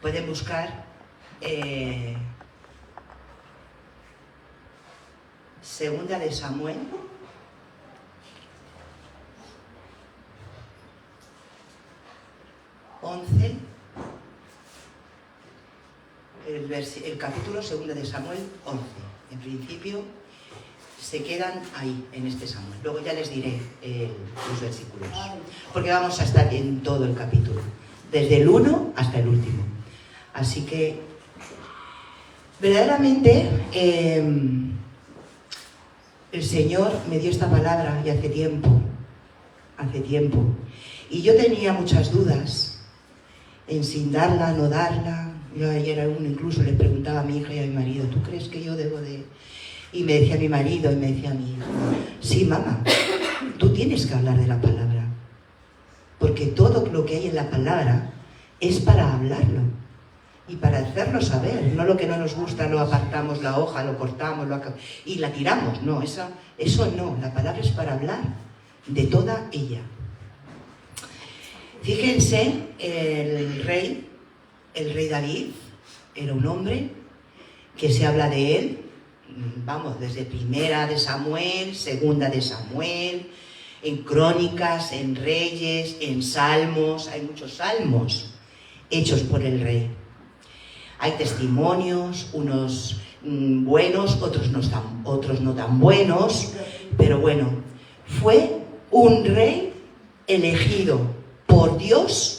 pueden buscar Segunda de Samuel, el capítulo Segunda de Samuel 11. En principio se quedan ahí, en este Samuel. Luego ya les diré los versículos, porque vamos a estar en todo el capítulo, desde el 1 hasta el último. Así que, verdaderamente, el Señor me dio esta palabra ya hace tiempo, y yo tenía muchas dudas en sin darla, no darla. Yo ayer incluso le preguntaba a mi hija y a mi marido, ¿tú crees que yo debo de...? Y me decía mi marido y me decía mi hija, sí, mamá, tú tienes que hablar de la palabra, porque todo lo que hay en la palabra es para hablarlo y para hacerlo saber. No lo que no nos gusta, lo apartamos la hoja, lo cortamos y la tiramos. No, eso no. La palabra es para hablar de toda ella. Fíjense, el rey David era un hombre que se habla de él, vamos, desde Primera de Samuel, Segunda de Samuel, en Crónicas, en Reyes, en Salmos. Hay muchos salmos hechos por el rey. Hay testimonios, unos buenos, otros no tan buenos, pero bueno, fue un rey elegido por Dios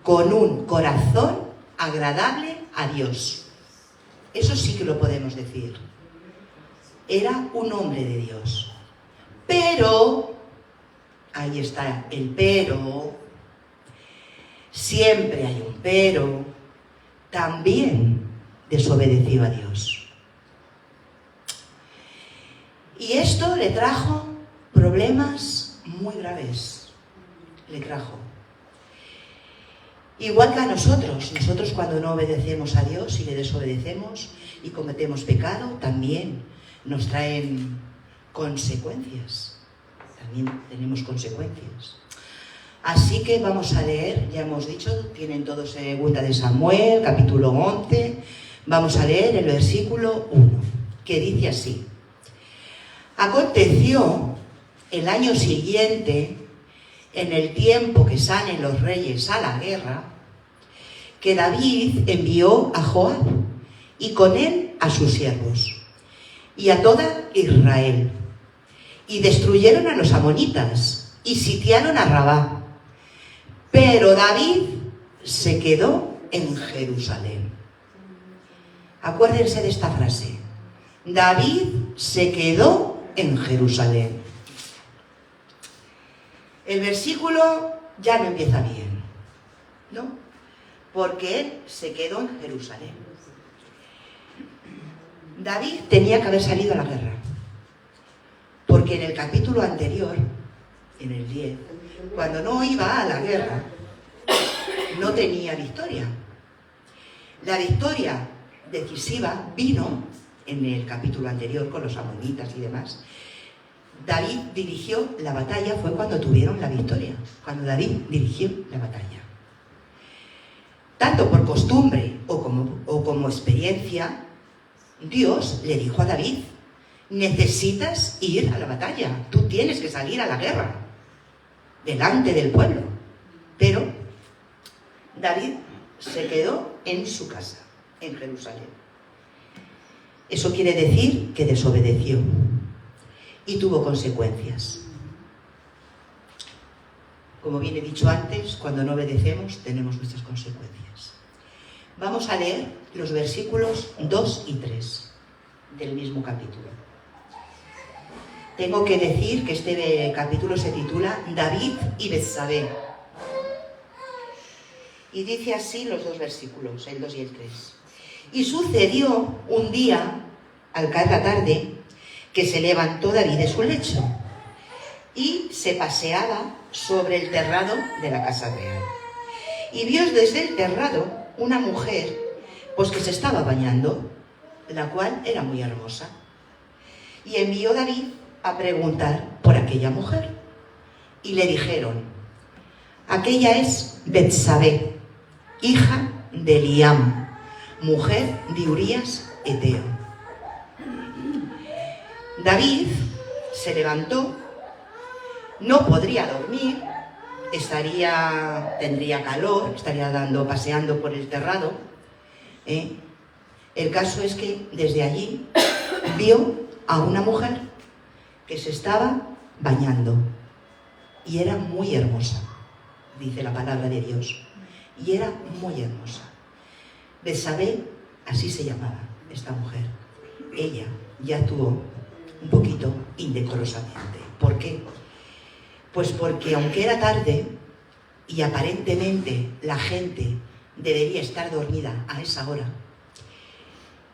con un corazón agradable a Dios. Eso sí que lo podemos decir. Era un hombre de Dios. Pero, ahí está el pero, siempre hay un pero, también desobedeció a Dios. Y esto le trajo problemas muy graves. Le trajo. Igual que a nosotros cuando no obedecemos a Dios y le desobedecemos y cometemos pecado, también nos traen consecuencias. También tenemos consecuencias. Así que vamos a leer, ya hemos dicho, tienen todos Segunda de Samuel, capítulo 11. Vamos a leer el versículo 1, que dice así. Aconteció el año siguiente, en el tiempo que salen los reyes a la guerra, que David envió a Joab y con él a sus siervos y a toda Israel, y destruyeron a los amonitas y sitiaron a Rabá. Pero David se quedó en Jerusalén. Acuérdense de esta frase. David se quedó en Jerusalén. El versículo ya no empieza bien, ¿no? Porque él se quedó en Jerusalén. David tenía que haber salido a la guerra. Porque en el capítulo anterior, en el 10, cuando no iba a la guerra, no tenía victoria. La victoria decisiva vino en el capítulo anterior con los amonitas y demás. David dirigió la batalla, fue cuando tuvieron la victoria, cuando David dirigió la batalla. Tanto por costumbre o como experiencia, Dios le dijo a David, necesitas ir a la batalla, tú tienes que salir a la guerra, delante del pueblo. Pero David se quedó en su casa, en Jerusalén. Eso quiere decir que desobedeció y tuvo consecuencias. Como bien he dicho antes, cuando no obedecemos tenemos nuestras consecuencias. Vamos a leer los versículos 2 y 3 del mismo capítulo. Tengo que decir que este capítulo se titula David y Betsabé. Y dice así los dos versículos, el 2 y el 3. Y sucedió un día, al caer la tarde, que se levantó David de su lecho y se paseaba sobre el terrado de la casa real. Y vio desde el terrado una mujer, pues que se estaba bañando, la cual era muy hermosa. Y envió David a preguntar por aquella mujer. Y le dijeron, aquella es Betsabé, hija de Liam, mujer de Urías Eteo. David se levantó, no podría dormir, tendría calor, estaría paseando por el terrado. El caso es que desde allí vio a una mujer que se estaba bañando y era muy hermosa, dice la palabra de Dios, y era muy hermosa. Betsabé, así se llamaba esta mujer. Ella ya actuó un poquito indecorosamente. ¿Por qué? Pues porque aunque era tarde y aparentemente la gente debería estar dormida a esa hora,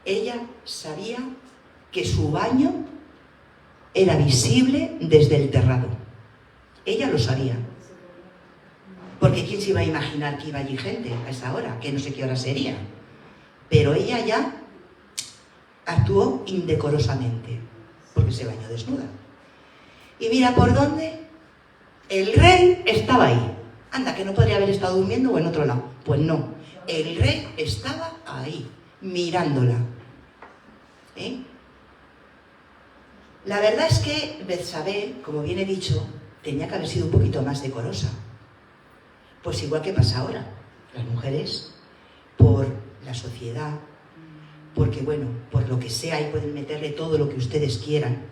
ella sabía que su baño era visible desde el terrado. Ella lo sabía. Porque ¿quién se iba a imaginar que iba allí gente a esa hora? Que no sé qué hora sería. Pero ella ya actuó indecorosamente, porque se bañó desnuda. Y mira por dónde, el rey estaba ahí. Anda, que no podría haber estado durmiendo o en otro lado. Pues no, el rey estaba ahí, mirándola. La verdad es que Betsabé, como bien he dicho, tenía que haber sido un poquito más decorosa. Pues igual que pasa ahora. Las mujeres, por la sociedad, porque bueno, por lo que sea, y pueden meterle todo lo que ustedes quieran.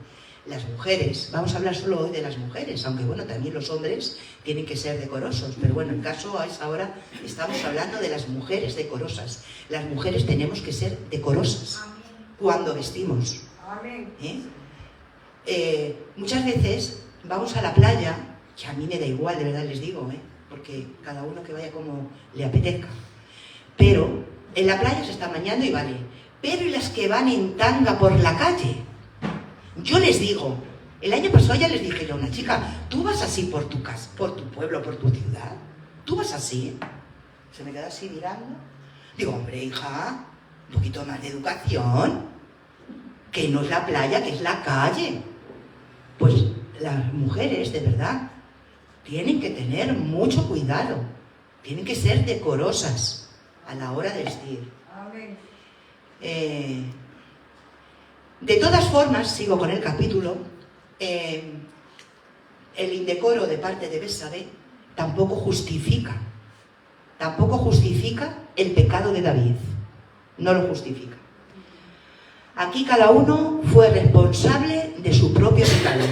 Las mujeres, vamos a hablar solo hoy de las mujeres, aunque bueno, también los hombres tienen que ser decorosos, pero bueno, en caso a esa hora estamos hablando de las mujeres decorosas. Las mujeres tenemos que ser decorosas cuando vestimos. Muchas veces vamos a la playa, que a mí me da igual, de verdad les digo, porque cada uno que vaya como le apetezca, pero en la playa se está bañando y vale, pero ¿y las que van en tanga por la calle? Yo les digo, el año pasado ya les dije yo a una chica, ¿tú vas así por tu casa, por tu pueblo, por tu ciudad? ¿Tú vas así? Se me queda así mirando. Digo, hombre, hija, un poquito más de educación, que no es la playa, que es la calle. Pues las mujeres, de verdad, tienen que tener mucho cuidado, tienen que ser decorosas a la hora de vestir. De todas formas, sigo con el capítulo, el indecoro de parte de Betsabé tampoco justifica el pecado de David, no lo justifica. Aquí cada uno fue responsable de su propio pecado.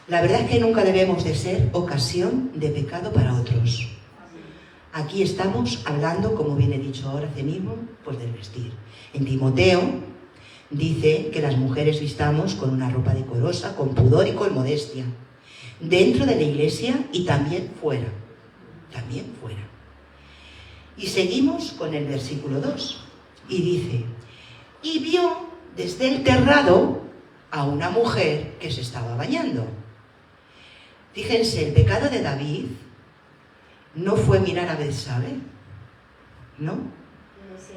La verdad es que nunca debemos de ser ocasión de pecado para otros. Aquí estamos hablando, como bien he dicho ahora hace mismo, pues del vestir. En Timoteo dice que las mujeres vistamos con una ropa decorosa, con pudor y con modestia, dentro de la iglesia y también fuera. También fuera. Y seguimos con el versículo 2. Y dice, y vio desde el terrado a una mujer que se estaba bañando. Fíjense, el pecado de David no fue mirar a Betsabé, ¿no?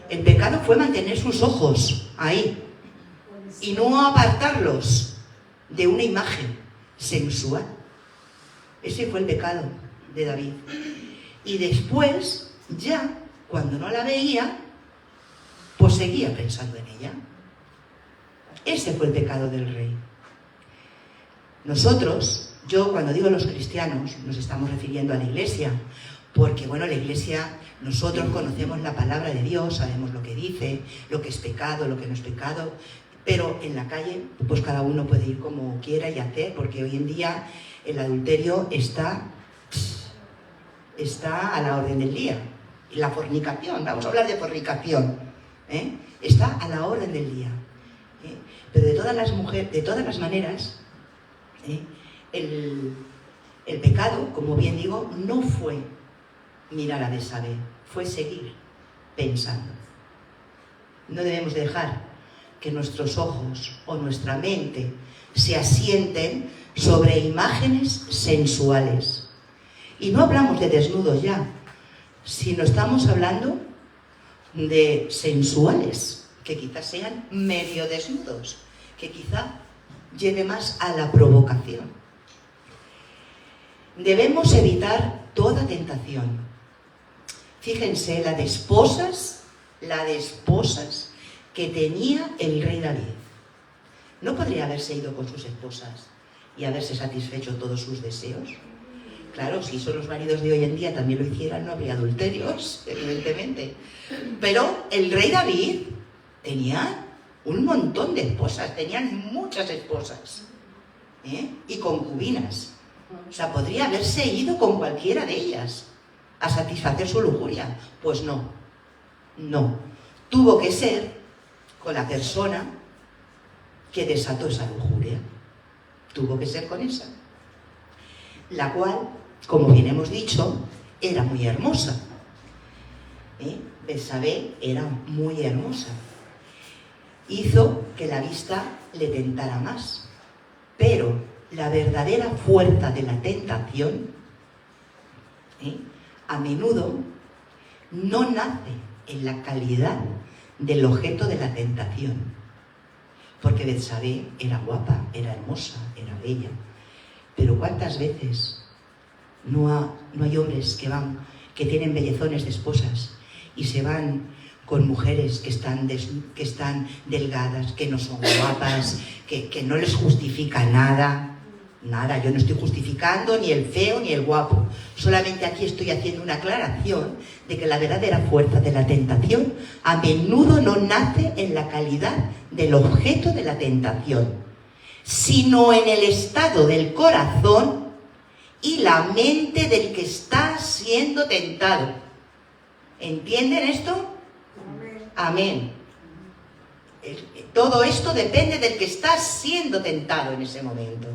El pecado fue mantener sus ojos ahí y no apartarlos de una imagen sensual. Ese fue el pecado de David. Y después, ya, cuando no la veía, pues seguía pensando en ella. Ese fue el pecado del rey. Nosotros, yo cuando digo los cristianos, nos estamos refiriendo a la iglesia, porque bueno, la iglesia, nosotros conocemos la palabra de Dios, sabemos lo que dice, lo que es pecado, lo que no es pecado, pero en la calle, pues cada uno puede ir como quiera y hacer, porque hoy en día el adulterio está a la orden del día. Y la fornicación, vamos a hablar de fornicación, está a la orden del día. Pero de todas las maneras, el pecado, como bien digo, no fue mirar a Betsabé, fue seguir pensando. No debemos dejar que nuestros ojos o nuestra mente se asienten sobre imágenes sensuales. Y no hablamos de desnudos ya, sino estamos hablando de sensuales, que quizás sean medio desnudos, que quizá lleve más a la provocación. Debemos evitar toda tentación. Fíjense la de esposas que tenía el rey David. ¿No podría haberse ido con sus esposas y haberse satisfecho todos sus deseos? Claro, si son los maridos de hoy en día también lo hicieran, no habría adulterios, evidentemente. Pero el rey David tenía un montón de esposas, tenían muchas esposas, y concubinas. O sea, podría haberse ido con cualquiera de ellas a satisfacer su lujuria. Pues no. Tuvo que ser con la persona que desató esa lujuria. Tuvo que ser con esa. La cual, como bien hemos dicho, era muy hermosa. Betsabé era muy hermosa. Hizo que la vista le tentara más. Pero la verdadera fuerza de la tentación, a menudo no nace en la calidad del objeto de la tentación. Porque Betsabé era guapa, era hermosa, era bella. Pero ¿cuántas veces no hay hombres que tienen bellezones de esposas y se van con mujeres que están delgadas, que no son guapas, que no les justifica nada? Nada, yo no estoy justificando ni el feo ni el guapo. Solamente aquí estoy haciendo una aclaración de que la verdadera fuerza de la tentación a menudo no nace en la calidad del objeto de la tentación, sino en el estado del corazón y la mente del que está siendo tentado. ¿Entienden esto? Amén. Todo esto depende del que está siendo tentado en ese momento.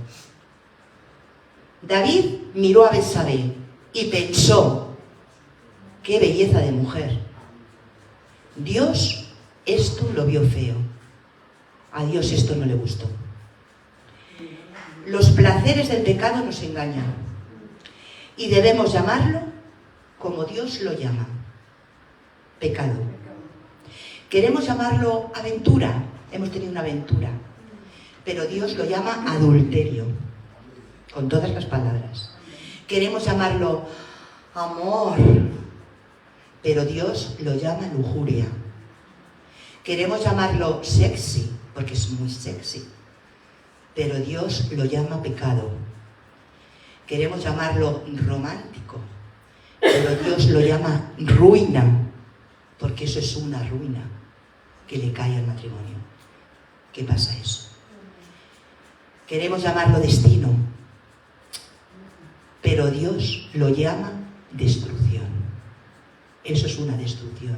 David miró a Betsabé y pensó: qué belleza de mujer. Dios esto lo vio feo. A Dios esto no le gustó. Los placeres del pecado nos engañan y debemos llamarlo como Dios lo llama: pecado. Queremos llamarlo aventura, hemos tenido una aventura, pero Dios lo llama adulterio, con todas las palabras. Queremos llamarlo amor, pero Dios lo llama lujuria. Queremos llamarlo sexy, porque es muy sexy, pero Dios lo llama pecado. Queremos llamarlo romántico, pero Dios lo llama ruina, porque eso es una ruina que le cae al matrimonio. ¿Qué pasa eso? Queremos llamarlo destino, pero Dios lo llama destrucción. Eso es una destrucción.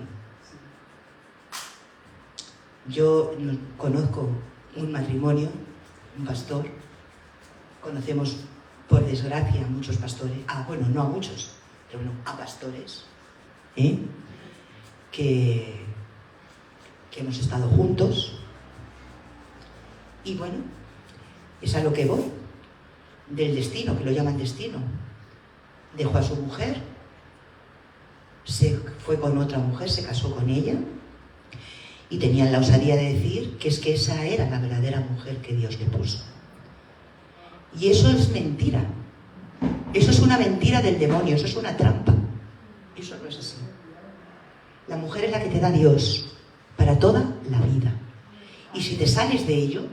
Yo conozco un matrimonio, un pastor. Conocemos, por desgracia, a muchos pastores. Bueno, no a muchos, pero no, a pastores, que hemos estado juntos. Y bueno, es a lo que voy, del destino, que lo llaman destino. Dejó a su mujer, se fue con otra mujer, se casó con ella, y tenían la osadía de decir que es que esa era la verdadera mujer que Dios le puso. Y eso es mentira. Eso es una mentira del demonio, eso es una trampa. Eso no es así. La mujer es la que te da Dios para toda la vida. Y si te sales de ello,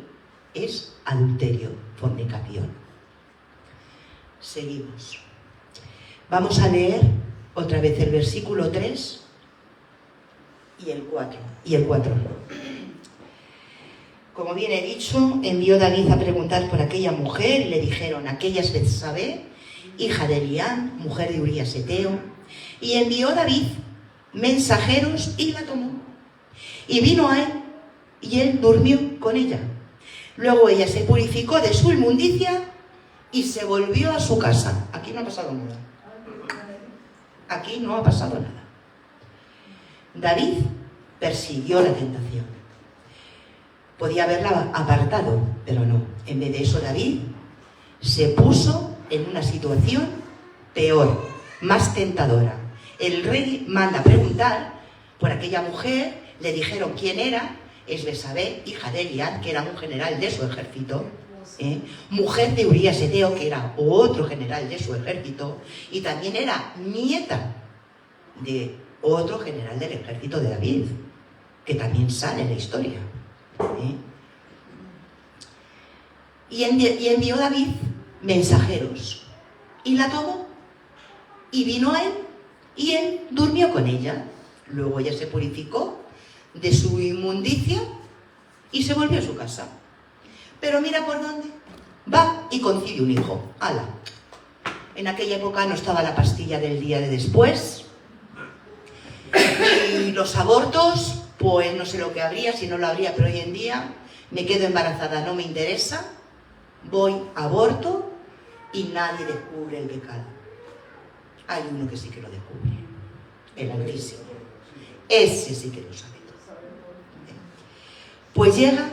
es adulterio, fornicación. Seguimos. Vamos a leer otra vez el versículo 3 y el 4. Como bien he dicho, envió David a preguntar por aquella mujer y le dijeron: aquella es Betsabé, hija de Elián, mujer de Urías Eteo. Y envió David mensajeros y la tomó. Y vino a él, y él durmió con ella. Luego ella se purificó de su inmundicia y se volvió a su casa. Aquí no ha pasado nada. Aquí no ha pasado nada. David persiguió la tentación. Podía haberla apartado, pero no. En vez de eso, David se puso en una situación peor, más tentadora. El rey manda a preguntar por aquella mujer, le dijeron quién era. Es Betsabé, hija de Elián, que era un general de su ejército, mujer de Urías Eteo, que era otro general de su ejército, y también era nieta de otro general del ejército de David, que también sale en la historia. Y envió David mensajeros, y la tomó, y vino a él, y él durmió con ella. Luego ella se purificó de su inmundicia y se volvió a su casa. Pero mira por dónde va y concibe un hijo. ¡Hala! En aquella época no estaba la pastilla del día de después, y los abortos, pues no sé lo que habría, si no lo habría, pero hoy en día me quedo embarazada, no me interesa, voy, aborto y nadie descubre el pecado. Hay uno que sí que lo descubre, el Altísimo. Ese sí que lo sabe todo. Pues llega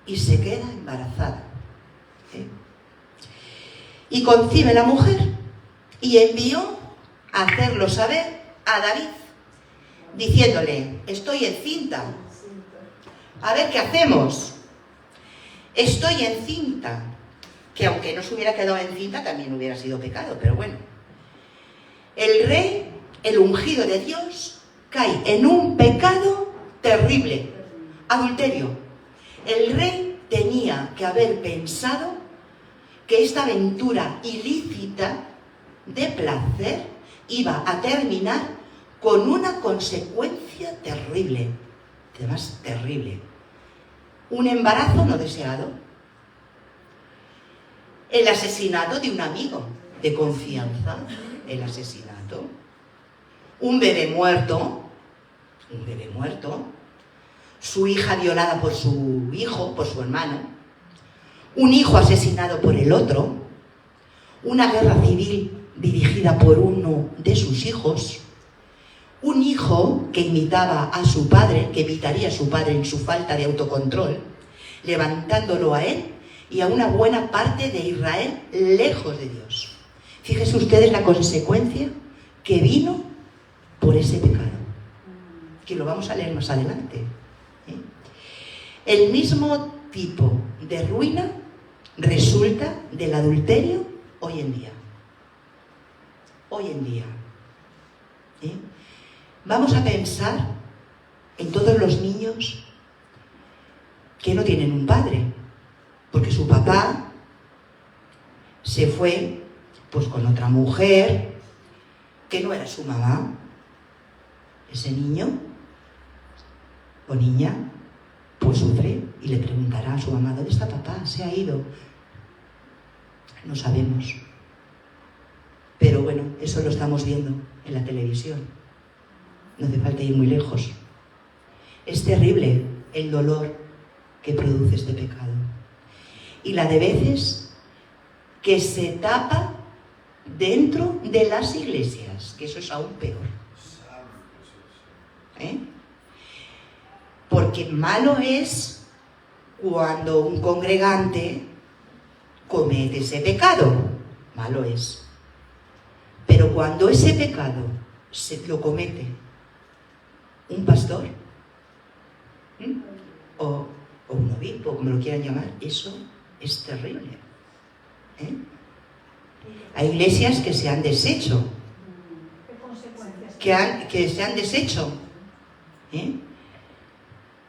y se queda embarazada. Y concibe la mujer y envió a hacerlo saber a David, diciéndole: estoy encinta. A ver qué hacemos. Estoy encinta. Que aunque no se hubiera quedado encinta también hubiera sido pecado, pero bueno. El rey, el ungido de Dios, cae en un pecado terrible: adulterio. El rey tenía que haber pensado que esta aventura ilícita de placer iba a terminar con una consecuencia terrible, además terrible: un embarazo no deseado, el asesinato de un amigo de confianza, el asesinato, un bebé muerto, su hija violada por su hijo, por su hermano, un hijo asesinado por el otro, una guerra civil dirigida por uno de sus hijos, un hijo que imitaba a su padre, que imitaría a su padre en su falta de autocontrol, levantándolo a él y a una buena parte de Israel lejos de Dios. Fíjense ustedes la consecuencia que vino por ese pecado, que lo vamos a leer más adelante. El mismo tipo de ruina resulta del adulterio hoy en día. Hoy en día. Vamos a pensar en todos los niños que no tienen un padre, porque su papá se fue pues con otra mujer que no era su mamá. Ese niño o niña pues sufre y le preguntará a su mamá: ¿dónde está papá? ¿Se ha ido? No sabemos. Pero bueno, eso lo estamos viendo en la televisión. No hace falta ir muy lejos. Es terrible el dolor que produce este pecado. Y la de veces que se tapa dentro de las iglesias, que eso es aún peor. Porque malo es cuando un congregante comete ese pecado. Malo es. Pero cuando ese pecado se lo comete un pastor o un obispo, como lo quieran llamar, eso es terrible. Hay iglesias que se han deshecho. Que se han deshecho.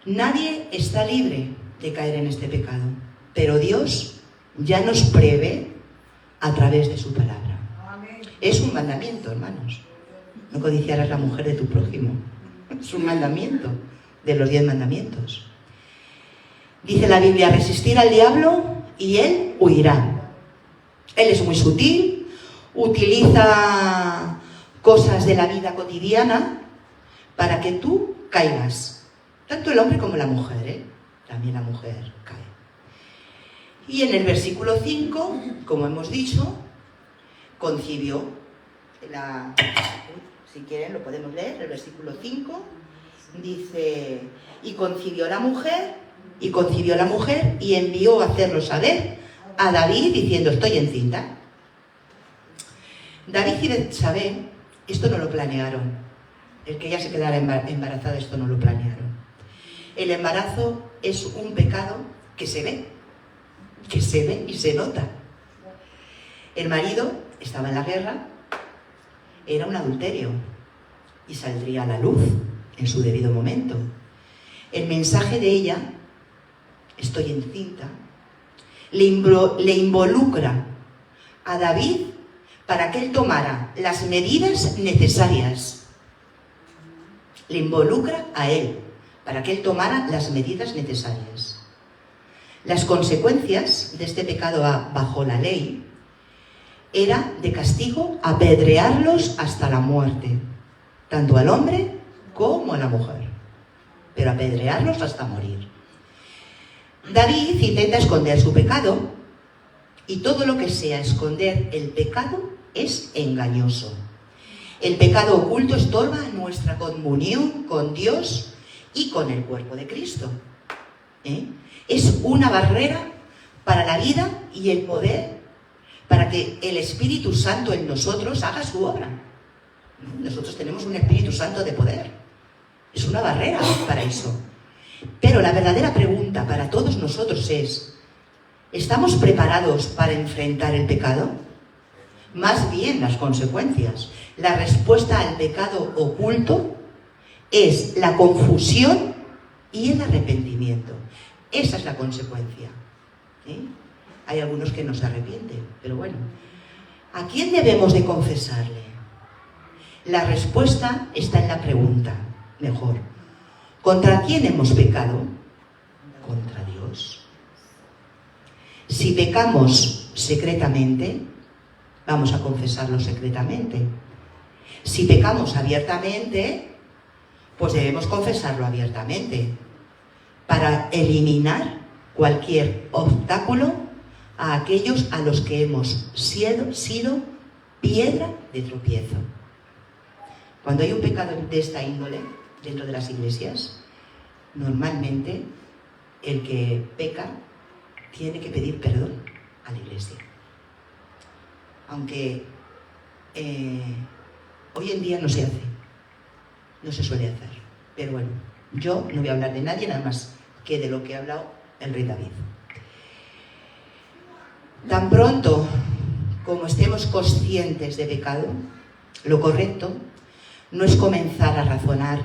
Nadie está libre de caer en este pecado, pero Dios ya nos prevé a través de su palabra. Es un mandamiento, hermanos. No codiciarás la mujer de tu prójimo. Es un mandamiento de los 10 mandamientos. Dice la Biblia: resistir al diablo y él huirá. Él es muy sutil, utiliza cosas de la vida cotidiana para que tú caigas. Tanto el hombre como la mujer, También la mujer cae. Y en el versículo 5, como hemos dicho, concibió si quieren lo podemos leer, el versículo 5 dice: y concibió la mujer y envió a hacerlo saber a David diciendo: estoy encinta. David y Betsabé esto no lo planearon. El que ella se quedara embarazada, esto no lo planearon. El embarazo es un pecado que se ve y se nota. El marido estaba en la guerra, era un adulterio. y saldría a la luz en su debido momento. El mensaje de ella, estoy encinta, le involucra a David para que él tomara las medidas necesarias. Le involucra a él para que él tomara las medidas necesarias. Las consecuencias de este pecado bajo la ley era de castigo apedrearlos hasta la muerte, tanto al hombre como a la mujer, pero apedrearlos hasta morir. David intenta esconder su pecado, y todo lo que sea esconder el pecado es engañoso. El pecado oculto estorba nuestra comunión con Dios y con el cuerpo de Cristo. Es una barrera para la vida y el poder, para que el Espíritu Santo en nosotros haga su obra. Nosotros tenemos un Espíritu Santo de poder. Es una barrera para eso. Pero la verdadera pregunta para todos nosotros es: ¿estamos preparados para enfrentar el pecado? Más bien las consecuencias. La respuesta al pecado oculto es la confusión y el arrepentimiento. Esa es la consecuencia. Hay algunos que no se arrepienten, pero bueno. ¿A quién debemos de confesarle? La respuesta está en la pregunta, mejor. ¿Contra quién hemos pecado? Contra Dios. Si pecamos secretamente, vamos a confesarlo secretamente. Si pecamos abiertamente, pues debemos confesarlo abiertamente, para eliminar cualquier obstáculo a aquellos a los que hemos sido piedra de tropiezo. Cuando hay un pecado de esta índole dentro de las iglesias, normalmente el que peca tiene que pedir perdón a la iglesia. Aunque hoy en día no se hace, no se suele hacer. Pero bueno, yo no voy a hablar de nadie nada más que de lo que ha hablado el rey David. Tan pronto como estemos conscientes de pecado, lo correcto no es comenzar a razonar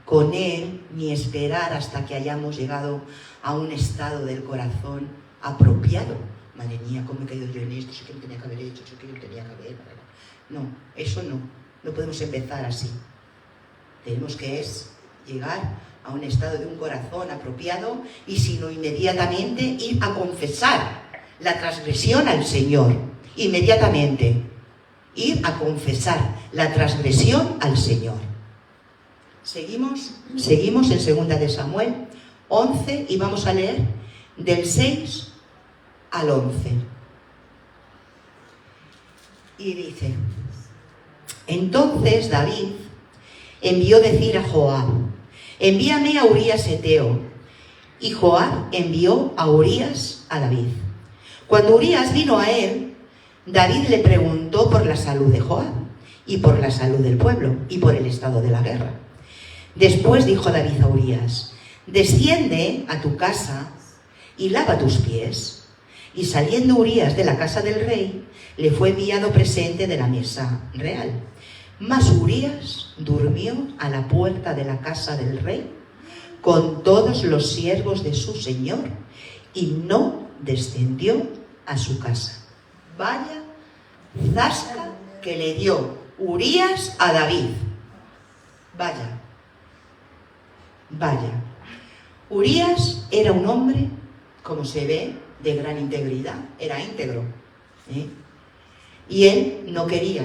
con él ni esperar hasta que hayamos llegado a un estado del corazón apropiado. Madre mía, ¿cómo he caído yo en esto? Sé que no tenía que haber hecho, sé que no tenía que haber. No, eso no podemos empezar así. Tenemos que llegar a un estado de un corazón apropiado y si no, inmediatamente ir a confesar la transgresión al Señor. Inmediatamente ir a confesar la transgresión al Señor. Seguimos en 2 de Samuel 11 y vamos a leer del 6 al 11. Y dice: entonces David envió decir a Joab: envíame a Urías Eteo. Y Joab envió a Urías a David. Cuando Urías vino a él, David le preguntó por la salud de Joab y por la salud del pueblo y por el estado de la guerra. Después dijo David a Urías: desciende a tu casa y lava tus pies. Y saliendo Urías de la casa del rey, le fue enviado presente de la mesa real. Mas Urías durmió a la puerta de la casa del rey con todos los siervos de su señor y no descendió a su casa. Vaya zasca que le dio Urías a David. Vaya. Urías era un hombre, como se ve, de gran integridad, era íntegro. Y él no quería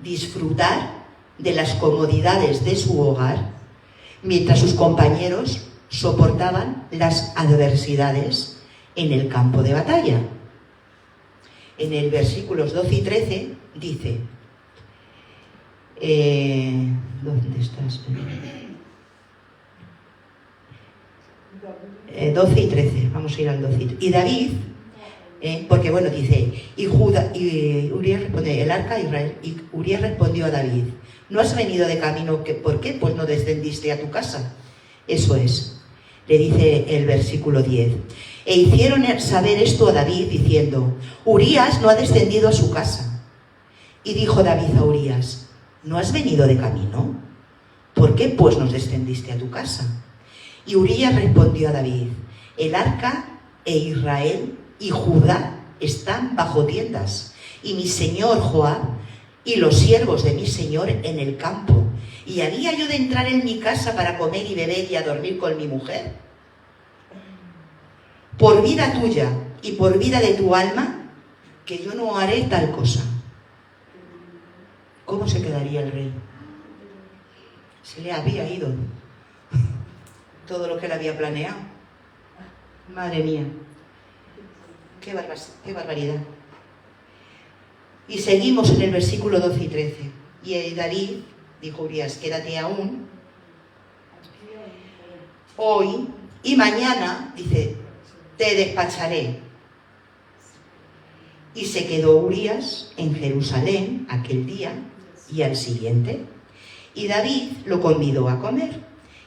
disfrutar de las comodidades de su hogar mientras sus compañeros soportaban las adversidades en el campo de batalla. En el versículos 12 y 13 dice, ¿dónde estás? 12 y 13, vamos a ir al 12 y 13. Y David, porque bueno, dice, y Urías respondió, el arca de Israel, y Urías respondió a David: ¿no has venido de camino? ¿Por qué pues no descendiste a tu casa? Eso es, le dice el versículo 10. E hicieron saber esto a David diciendo: Urías no ha descendido a su casa. Y dijo David a Urías: ¿no has venido de camino? ¿por qué pues nos descendiste a tu casa? Y Urías respondió a David: el arca e Israel y Judá están bajo tiendas, y mi señor Joab y los siervos de mi señor en el campo. ¿Y había yo de entrar en mi casa para comer y beber y a dormir con mi mujer? Por vida tuya y por vida de tu alma, que yo no haré tal cosa. ¿Cómo se quedaría el rey? Se le había ido todo lo que él había planeado. Madre mía, qué barbaridad. Y seguimos en el versículo 12 y 13. Y David dijo a Urías: quédate aún hoy y mañana, dice, te despacharé. Y se quedó Urías en Jerusalén aquel día y al siguiente. Y David lo convidó a comer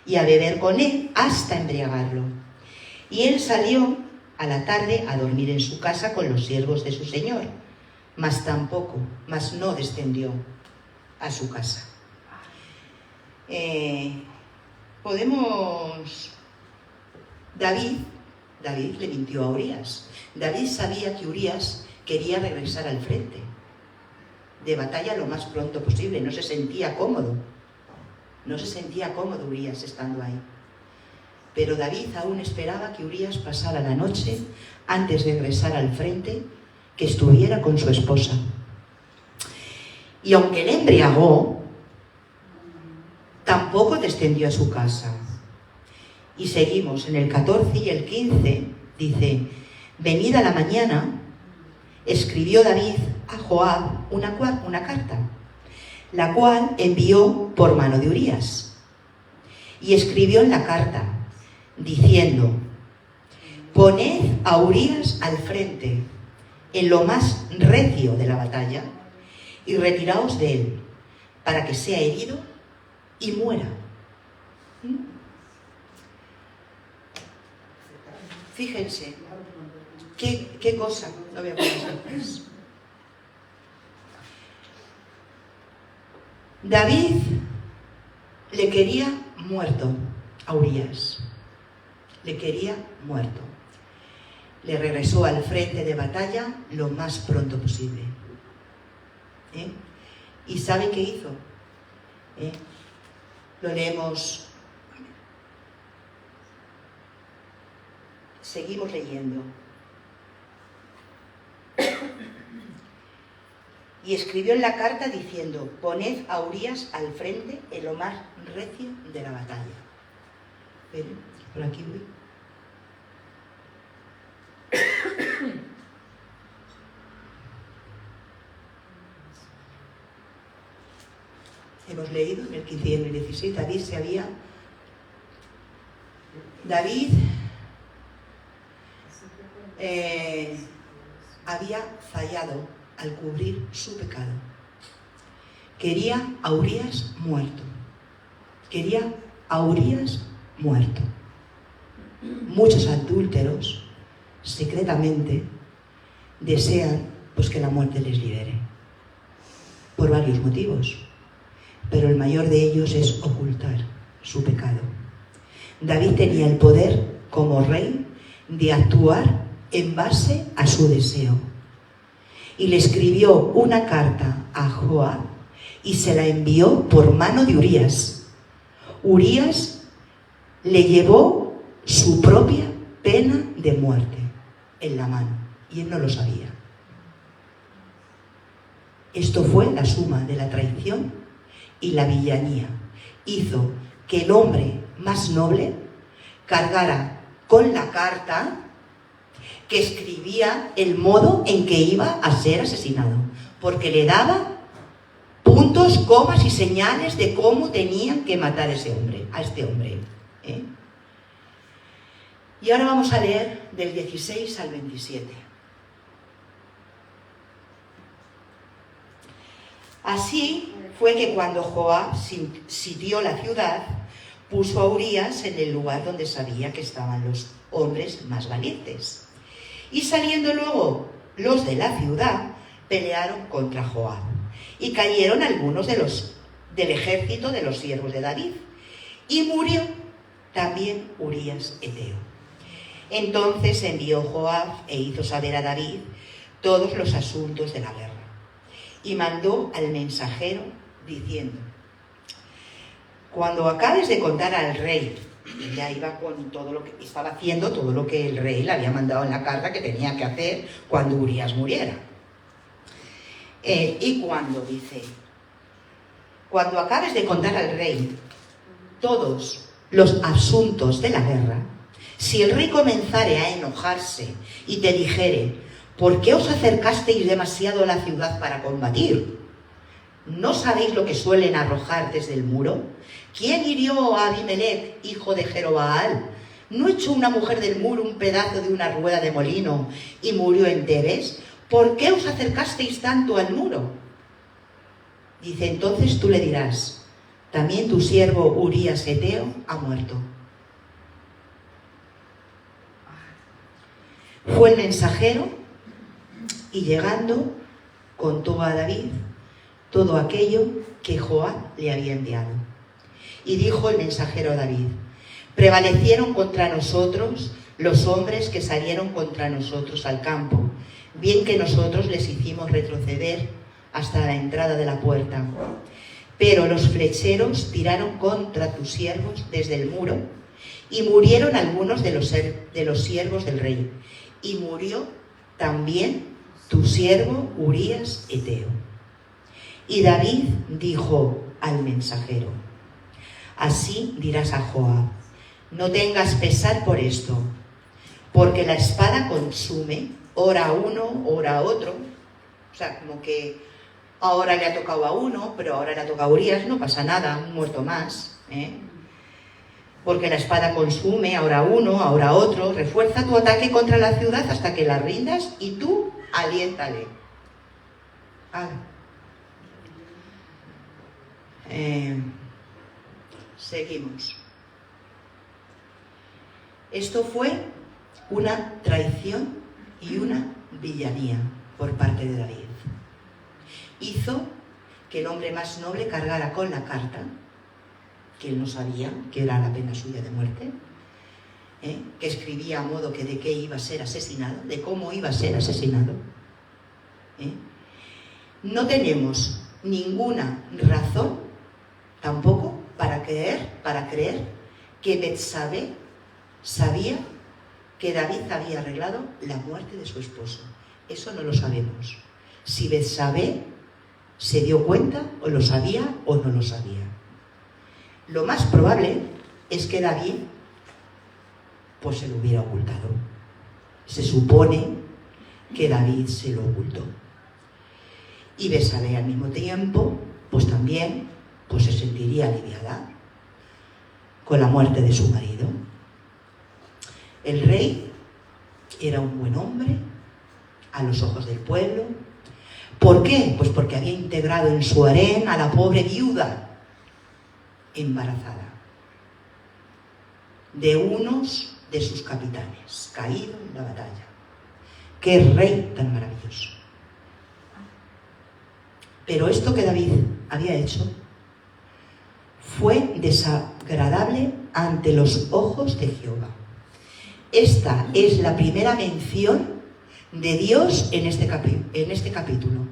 y a beber con él hasta embriagarlo. Y él salió a la tarde a dormir en su casa con los siervos de su señor, mas no descendió a su casa. David le mintió a Urías. David sabía que Urías quería regresar al frente de batalla lo más pronto posible. No se sentía cómodo Urías estando ahí. Pero David aún esperaba que Urías pasara la noche antes de regresar al frente, que estuviera con su esposa. Y aunque le embriagó, tampoco descendió a su casa. Y seguimos en el 14 y el 15, dice: venida la mañana, escribió David a Joab una carta, la cual envió por mano de Urías. Y escribió en la carta, diciendo: poned a Urías al frente, en lo más recio de la batalla, y retiraos de él, para que sea herido y muera. Fíjense, qué cosa, no voy a poner más. David le quería muerto a Urías, le quería muerto. Le regresó al frente de batalla lo más pronto posible. ¿Y saben qué hizo? Lo leemos. Seguimos leyendo. Y escribió en la carta diciendo: poned a Urías al frente en lo más recio de la batalla. ¿Ven? Por aquí voy. Hemos leído en el 15 y en el 16, David había fallado al cubrir su pecado. Quería a Urías muerto. Muchos adúlteros secretamente desean que la muerte les libere, por varios motivos, pero el mayor de ellos es ocultar su pecado. David tenía el poder como rey de actuar en base a su deseo, y le escribió una carta a Joab y se la envió por mano de Urías. Urías le llevó su propia pena de muerte en la mano y él no lo sabía. Esto fue la suma de la traición y la villanía. Hizo que el hombre más noble cargara con la carta que escribía el modo en que iba a ser asesinado, porque le daba puntos, comas y señales de cómo tenían que matar a este hombre. Y ahora vamos a leer del 16 al 27. Así fue que cuando Joab sitió la ciudad, puso a Urías en el lugar donde sabía que estaban los hombres más valientes. Y saliendo luego los de la ciudad, pelearon contra Joab. Y cayeron algunos de los del ejército de los siervos de David. Y murió también Urías Eteo. Entonces envió Joab e hizo saber a David todos los asuntos de la guerra. Y mandó al mensajero diciendo: cuando acabes de contar al rey, y ya iba con todo lo que estaba haciendo, todo lo que el rey le había mandado en la carta que tenía que hacer cuando Urías muriera. Y cuando acabes de contar al rey todos los asuntos de la guerra, si el rey comenzare a enojarse y te dijere: ¿por qué os acercasteis demasiado a la ciudad para combatir? ¿No sabéis lo que suelen arrojar desde el muro? ¿Quién hirió a Abimelech, hijo de Jerobaal? ¿No echó una mujer del muro un pedazo de una rueda de molino y murió en Tebes? ¿Por qué os acercasteis tanto al muro? Dice: entonces tú le dirás: también tu siervo Urías Eteo ha muerto. Fue el mensajero y llegando contó a David todo aquello que Joab le había enviado. Y dijo el mensajero a David: prevalecieron contra nosotros los hombres que salieron contra nosotros al campo, bien que nosotros les hicimos retroceder hasta la entrada de la puerta. Pero los flecheros tiraron contra tus siervos desde el muro, y murieron algunos de los siervos del rey, y murió también tu siervo Urías Eteo. Y David dijo al mensajero: así dirás a Joab: no tengas pesar por esto, porque la espada consume, ora a uno, ora a otro. O sea, como que ahora le ha tocado a uno, pero ahora le ha tocado a Urías, no pasa nada, un muerto más, porque la espada consume, ahora a uno, ahora a otro. Refuerza tu ataque contra la ciudad hasta que la rindas y tú aliéntale. Seguimos. Esto fue una traición y una villanía por parte de David. Hizo que el hombre más noble cargara con la carta, que él no sabía que era la pena suya de muerte, que escribía a modo que de qué iba a ser asesinado, de cómo iba a ser asesinado. No tenemos ninguna razón tampoco para creer que Betsabé sabía que David había arreglado la muerte de su esposo. Eso no lo sabemos. Si Betsabé se dio cuenta, o lo sabía o no lo sabía. Lo más probable es que David pues se lo hubiera ocultado. Se supone que David se lo ocultó. Y Betsabé al mismo tiempo pues también pues se sentiría aliviada con la muerte de su marido. El rey era un buen hombre a los ojos del pueblo. ¿Por qué? Pues porque había integrado en su harén a la pobre viuda embarazada de unos de sus capitanes, caído en la batalla. ¡Qué rey tan maravilloso! Pero esto que David había hecho fue desagradable ante los ojos de Jehová. Esta es la primera mención de Dios en este capítulo.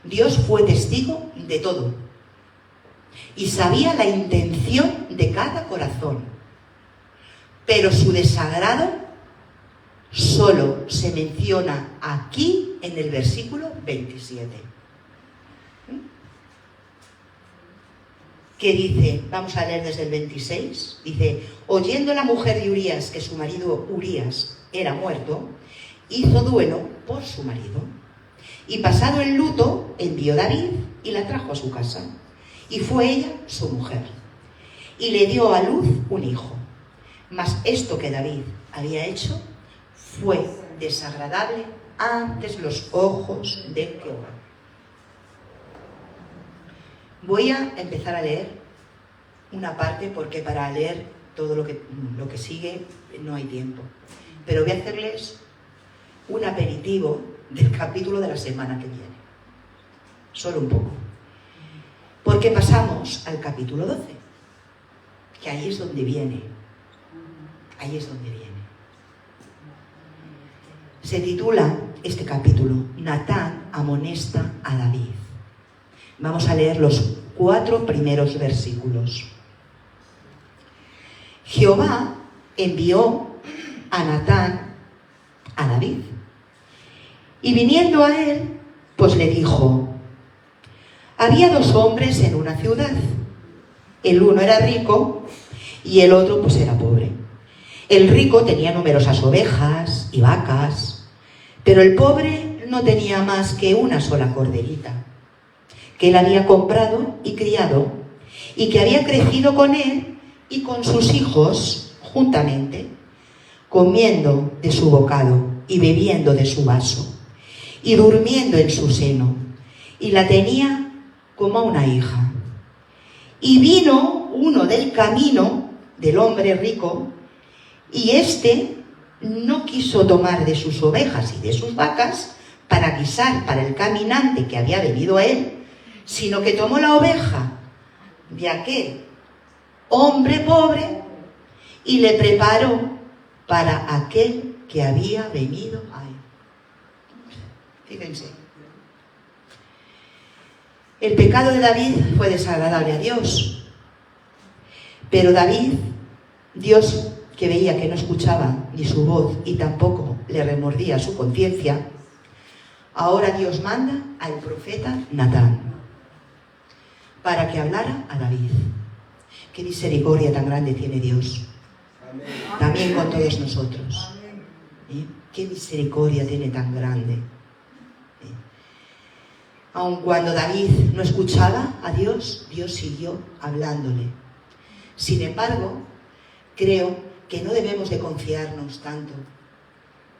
Dios fue testigo de todo y sabía la intención de cada corazón, pero su desagrado solo se menciona aquí en el versículo 27. Que dice, vamos a leer desde el 26, dice: oyendo la mujer de Urías que su marido Urías era muerto, hizo duelo por su marido. Y pasado el luto, envió David y la trajo a su casa. Y fue ella su mujer. Y le dio a luz un hijo. Mas esto que David había hecho fue desagradable ante los ojos de Jehová. Voy a empezar a leer una parte porque para leer todo lo que sigue no hay tiempo. Pero voy a hacerles un aperitivo del capítulo de la semana que viene. Solo un poco. Porque pasamos al capítulo 12, que ahí es donde viene. Ahí es donde viene. Se titula este capítulo, Natán amonesta a David. Vamos a leer los 4 primeros versículos. Jehová envió a Natán a David. Y viniendo a él, pues le dijo: había 2 hombres en una ciudad. El uno era rico y el otro pues era pobre. El rico tenía numerosas ovejas y vacas, pero el pobre no tenía más que una sola corderita, que él había comprado y criado, y que había crecido con él y con sus hijos juntamente, comiendo de su bocado y bebiendo de su vaso, y durmiendo en su seno, y la tenía como a una hija. Y vino uno del camino del hombre rico, y éste no quiso tomar de sus ovejas y de sus vacas para guisar para el caminante que había venido a él, sino que tomó la oveja de aquel hombre pobre y le preparó para aquel que había venido a él. Fíjense. El pecado de David fue desagradable a Dios, pero David, Dios, que veía que no escuchaba ni su voz y tampoco le remordía su conciencia, ahora Dios manda al profeta Natán para que hablara a David. Qué misericordia tan grande tiene Dios. Amén. También con todos nosotros. Qué misericordia tiene tan grande. Aun cuando David no escuchaba a Dios, Dios siguió hablándole. Sin embargo, creo que no debemos de confiarnos tanto,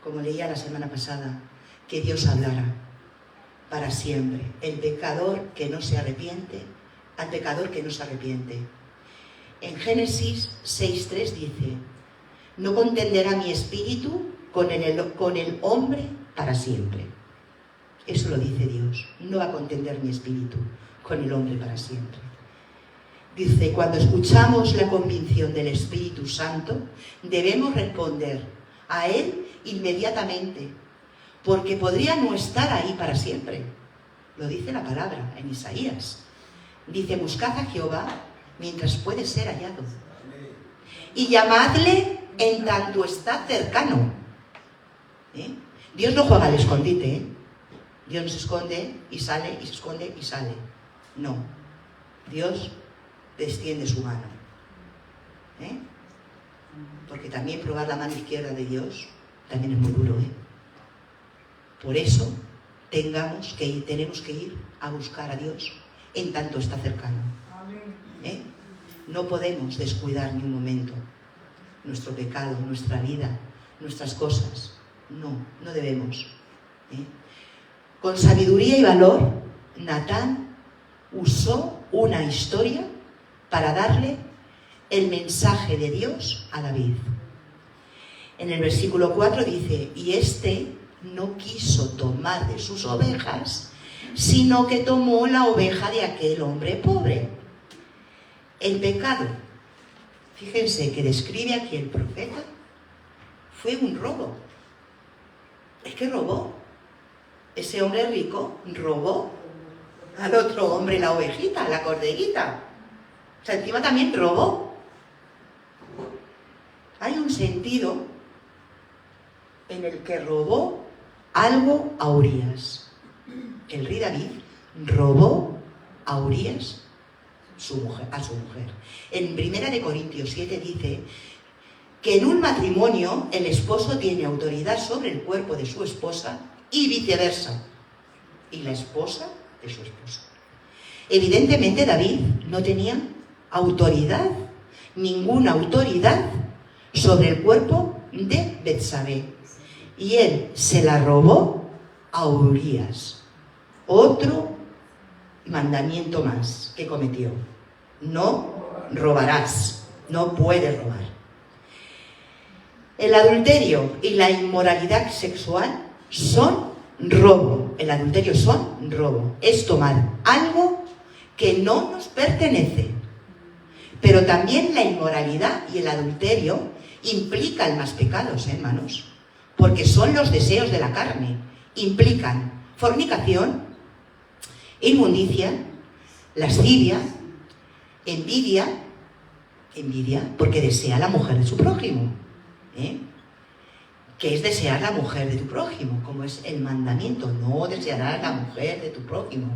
como leía la semana pasada, que Dios hablará para siempre. El pecador que no se arrepiente, al pecador que no se arrepiente. En Génesis 6:3 dice: no contenderá mi espíritu con el hombre para siempre. Eso lo dice Dios. No va a contender mi espíritu con el hombre para siempre. Dice, cuando escuchamos la convicción del Espíritu Santo, debemos responder a Él inmediatamente, porque podría no estar ahí para siempre. Lo dice la palabra en Isaías. Dice, buscad a Jehová mientras puede ser hallado, y llamadle en tanto está cercano. Dios no juega al escondite, Dios no se esconde y sale, y se esconde y sale. No. Dios extiende su mano. Porque también probar la mano izquierda de Dios también es muy duro. Por eso tenemos que ir a buscar a Dios en tanto está cercano. No podemos descuidar ni un momento nuestro pecado, nuestra vida, nuestras cosas. No debemos. Con sabiduría y valor, Natán usó una historia para darle el mensaje de Dios a David. En el versículo 4 dice, y este no quiso tomar de sus ovejas, sino que tomó la oveja de aquel hombre pobre. El pecado, fíjense que describe aquí el profeta, fue un robo. Es que robó. Ese hombre rico robó al otro hombre la ovejita, la corderita. O sea, encima también robó. Hay un sentido en el que robó algo a Urías. El rey David robó a Urías a su mujer. En 1 Corintios 7 dice que en un matrimonio el esposo tiene autoridad sobre el cuerpo de su esposa y viceversa, y la esposa de su esposo. Evidentemente David no tenía autoridad, ninguna autoridad sobre el cuerpo de Betsabé, y él se la robó a Urías. Otro mandamiento más que cometió: no robarás, no puedes robar. El adulterio y la inmoralidad sexual son robo. El adulterio son robo. Es tomar algo que no nos pertenece. Pero también la inmoralidad y el adulterio implican más pecados, hermanos, porque son los deseos de la carne. Implican fornicación, inmundicia, lascivia, envidia, porque desea la mujer de su prójimo, que es desear la mujer de tu prójimo, como es el mandamiento, no desearás la mujer de tu prójimo.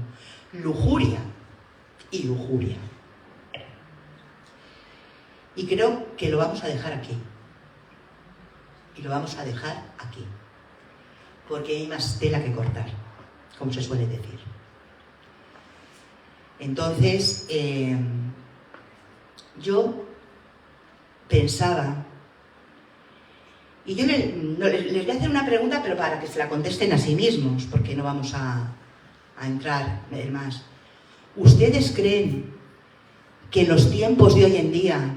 Lujuria y lujuria. Y creo que lo vamos a dejar aquí. Y lo vamos a dejar aquí. Porque hay más tela que cortar, como se suele decir. Entonces, yo pensaba, y yo les voy a hacer una pregunta, pero para que se la contesten a sí mismos, porque no vamos a entrar más. ¿Ustedes creen que en los tiempos de hoy en día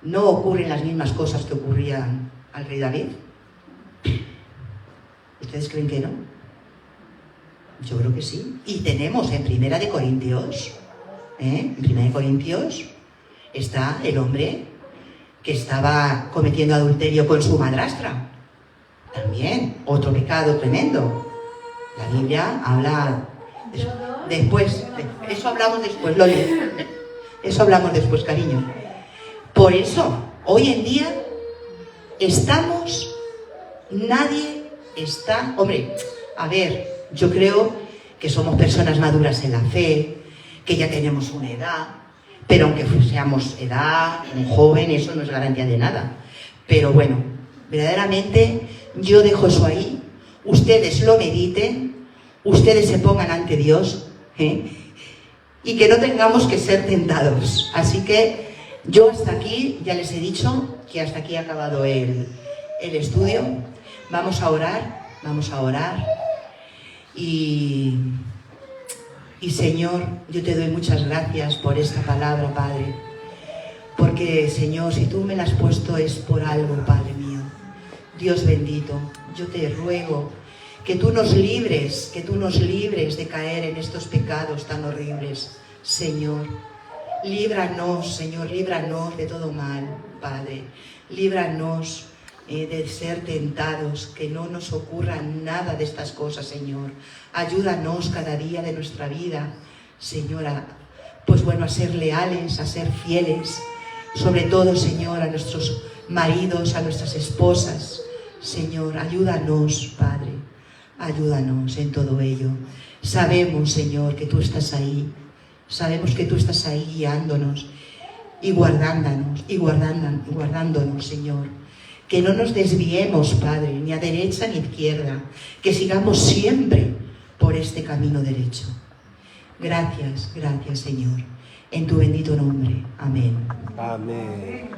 no ocurren las mismas cosas que ocurrían al rey David? ¿Ustedes creen que no? Yo creo que sí. Y tenemos en Primera de Corintios, en Primera de Corintios está el hombre que estaba cometiendo adulterio con su madrastra. También, otro pecado tremendo. La Biblia habla después. Eso hablamos después, Loli. Eso hablamos después, cariño. Por eso, hoy en día, nadie está... Hombre, a ver, yo creo que somos personas maduras en la fe, que ya tenemos una edad, pero aunque seamos edad, un joven, eso no es garantía de nada. Pero bueno, verdaderamente yo dejo eso ahí, ustedes lo mediten, ustedes se pongan ante Dios, y que no tengamos que ser tentados. Así que yo hasta aquí, ya les he dicho que hasta aquí ha acabado el estudio. Vamos a orar. Y Señor, yo te doy muchas gracias por esta palabra, Padre. Porque, Señor, si tú me la has puesto es por algo, Padre mío. Dios bendito, yo te ruego que tú nos libres de caer en estos pecados tan horribles, Señor. Líbranos, Señor, líbranos de todo mal, Padre. Líbranos de ser tentados, que no nos ocurra nada de estas cosas, Señor. Ayúdanos cada día de nuestra vida, Señor, a ser leales, a ser fieles, sobre todo, Señor, a nuestros maridos, a nuestras esposas. Señor, ayúdanos, Padre, ayúdanos en todo ello. Sabemos, Señor, que tú estás ahí, guiándonos y guardándonos, Señor. Que no nos desviemos, Padre, ni a derecha ni a izquierda, que sigamos siempre por este camino derecho. Gracias, Señor. En tu bendito nombre. Amén. Amén.